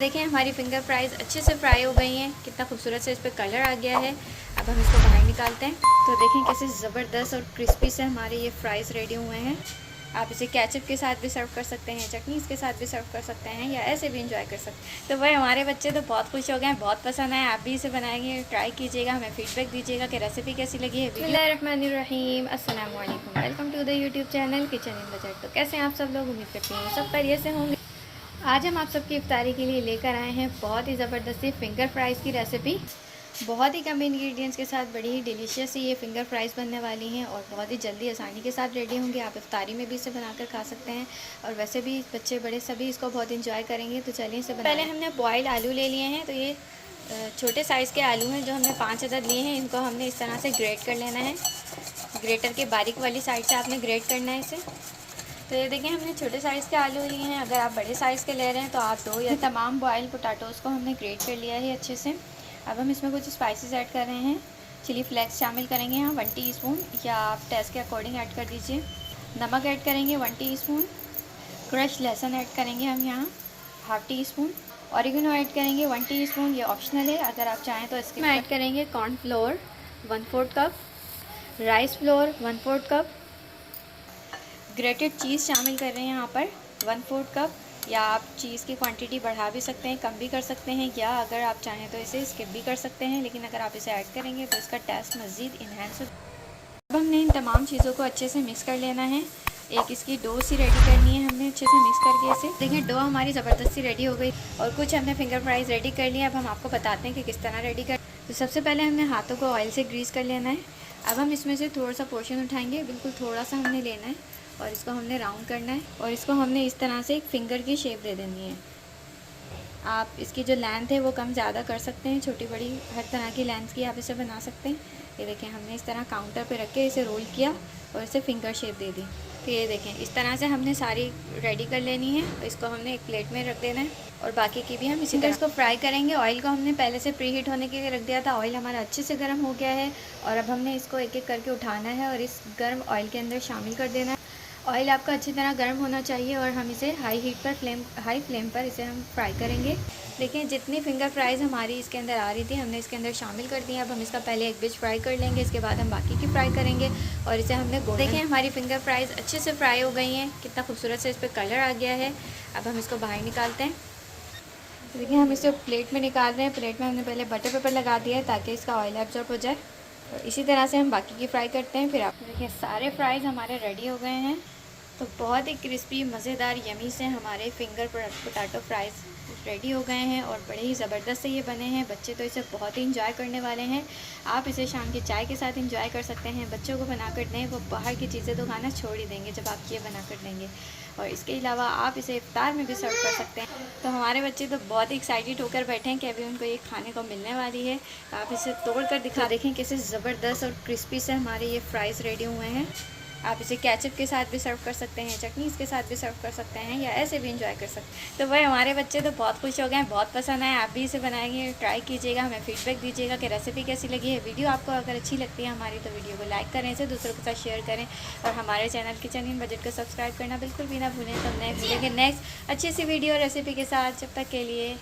देखें हमारी finger fries अच्छे से फ्राई हो गई हैं। कितना खूबसूरत से इस पर कलर आ गया है। अब हम इसको बाहर निकालते हैं तो देखें कैसे ज़बरदस्त और क्रिस्पी से हमारे ये फ्राइज़ रेडी हुए हैं। आप इसे केचप के साथ भी सर्व कर सकते हैं, चटनीज़ के साथ भी सर्व कर सकते हैं या ऐसे भी इंजॉय कर सकते हैं। तो वही हमारे बच्चे तो बहुत खुश हो गए हैं, बहुत पसंद आए। आप भी इसे बनाएंगे, ट्राई कीजिएगा, हमें फीडबैक दीजिएगा कि रेसिपी कैसी लगी है। बिस्मिल्लाहिर्रहमानिर्रहीम, अस्सलाम वालेकुम, welcome to the YouTube channel kitchen in budget. तो कैसे हैं आप सब लोग? उम्मीद करती हैं सब खैरियत से होंगे। आज हम आप सबकी इफ्तारी के लिए लेकर आए हैं बहुत ही ज़बरदस्त फिंगर फ्राइज़ की रेसिपी। बहुत ही कम इंग्रेडिएंट्स के साथ बड़ी ही डिलीशियस ये फिंगर फ्राइज़ बनने वाली हैं और बहुत ही जल्दी आसानी के साथ रेडी होंगे। आप इफ्तारी में भी इसे बनाकर खा सकते हैं और वैसे भी बच्चे बड़े सभी इसको बहुत इंजॉय करेंगे। तो चलिए इसे पहले हमने बॉयल आलू ले लिए हैं। तो ये छोटे साइज़ के आलू हैं जो हमने 5 अदद लिए हैं। इनको हमने इस तरह से ग्रेट कर लेना है। ग्रेटर के बारीक वाली साइड से आपने ग्रेट करना है इसे। तो ये देखें हमने छोटे साइज़ के आलू लिए हैं। अगर आप बड़े साइज़ के ले रहे हैं तो आप 2 या तमाम बॉयल पोटैटोज़ को हमने ग्रेट कर लिया है अच्छे से। अब हम इसमें कुछ स्पाइसेस ऐड कर रहे हैं। चिली फ्लेक्स शामिल करेंगे यहाँ 1 टीस्पून, या आप टेस्ट के अकॉर्डिंग ऐड कर दीजिए। नमक ऐड करेंगे 1 टीस्पून। क्रश लहसुन ऐड करेंगे हम यहाँ 1/2 टीस्पून। ऑरिगेनो ऐड करेंगे 1 टीस्पून, ये ऑप्शनल है, अगर आप चाहें तो इसके में ऐड करेंगे cornflour 1/4 cup, rice flour 1/4 cup, grated cheese शामिल कर रहे हैं यहाँ पर 1/4 कप, या आप चीज़ की क्वांटिटी बढ़ा भी सकते हैं, कम भी कर सकते हैं, या अगर आप चाहें तो इसे स्किप भी कर सकते हैं, लेकिन अगर आप इसे ऐड करेंगे तो इसका टेस्ट मज़ीद इन्हेंस हो। अब हमने इन तमाम चीज़ों को अच्छे से मिक्स कर लेना है। एक इसकी डो सी रेडी करनी है हमने अच्छे से मिक्स करके इसे। देखिए डो हमारी ज़बरदस्त सी रेडी हो गई और कुछ हमने फिंगर फ्राइज़ रेडी कर लिया। अब हम आपको बताते हैं कि किस तरह रेडी कर। तो सबसे पहले हमने हाथों को ऑयल से ग्रीस कर लेना है। अब हम इसमें से थोड़ा सा पोर्शन उठाएंगे, बिल्कुल थोड़ा सा हमने लेना है और इसको हमने राउंड करना है और इसको हमने इस तरह से एक फ़िंगर की शेप दे देनी है। आप इसकी जो लेंथ है वो कम ज़्यादा कर सकते हैं, छोटी बड़ी हर तरह की लेंथ की आप इसे बना सकते हैं। ये देखें हमने इस तरह काउंटर पे रख के इसे रोल किया और इसे फिंगर शेप दे दी। तो ये देखें इस तरह से हमने सारी रेडी कर लेनी है। तो इसको हमने एक प्लेट में रख देना है और बाकी की भी हम इसी तरह इसको फ्राई करेंगे। ऑयल को हमने पहले से प्री हीट होने के लिए रख दिया था। ऑयल हमारा अच्छे से गर्म हो गया है और अब हमने इसको एक एक करके उठाना है और इस गर्म ऑयल के अंदर शामिल कर देना है। ऑयल आपका अच्छी तरह गर्म होना चाहिए और हम इसे हाई फ्लेम पर इसे हम फ्राई करेंगे। देखिए जितनी फिंगर फ्राइज़ हमारी इसके अंदर आ रही थी हमने इसके अंदर शामिल कर दी। अब हम इसका पहले एक बैच फ्राई कर लेंगे, इसके बाद हम बाकी की फ्राई करेंगे और इसे हमने देखिए हमारी फिंगर फ्राइज़ अच्छे से फ्राई हो गई हैं। कितना खूबसूरत से इस पर कलर आ गया है। अब हम इसको बाहर निकालते हैं। देखिए हम इसे प्लेट में निकाल रहे हैं। प्लेट में हमने पहले बटर पेपर लगा दिया है ताकि इसका ऑयल एब्जॉर्ब हो जाए। और इसी तरह से हम बाकी की फ्राई करते हैं। फिर आप देखिए सारे फ्राइज़ हमारे रेडी हो गए हैं। तो बहुत ही क्रिस्पी मज़ेदार यमी से हमारे फिंगर पोटैटो फ्राइज़ रेडी हो गए हैं और बड़े ही ज़बरदस्त से ये बने हैं। बच्चे तो इसे बहुत ही इंजॉय करने वाले हैं। आप इसे शाम की चाय के साथ इंजॉय कर सकते हैं। बच्चों को बनाकर दें, वो बाहर की चीज़ें तो खाना छोड़ ही देंगे जब आप ये बनाकर देंगे। और इसके अलावा आप इसे इफ्तार में भी सर्व कर सकते हैं। तो हमारे बच्चे तो बहुत ही एक्साइटेड होकर बैठे हैं कि अभी उनको ये खाने को मिलने वाली है। आप इसे तोड़ कर दिखा देखें कैसे ज़बरदस्त और क्रिस्पी से हमारे ये फ्राइज़ रेडी हुए हैं। आप इसे केचप के साथ भी सर्व कर सकते हैं, चटनीज़ के साथ भी सर्व कर सकते हैं या ऐसे भी इंजॉय कर सकते हैं। तो वही हमारे बच्चे तो बहुत खुश हो गए हैं, बहुत पसंद आए। आप भी इसे बनाएंगे, ट्राई कीजिएगा, हमें फीडबैक दीजिएगा कि रेसिपी कैसी लगी है। वीडियो आपको अगर अच्छी लगती है हमारी तो वीडियो को लाइक करें, इसे दूसरों के साथ शेयर करें और हमारे चैनल किचन इन बजट को सब्सक्राइब करना बिल्कुल भी ना भूलें। तो नेक्स्ट मिलेंगे नेक्स्ट अच्छी सी वीडियो रेसिपी के साथ। जब तक के लिए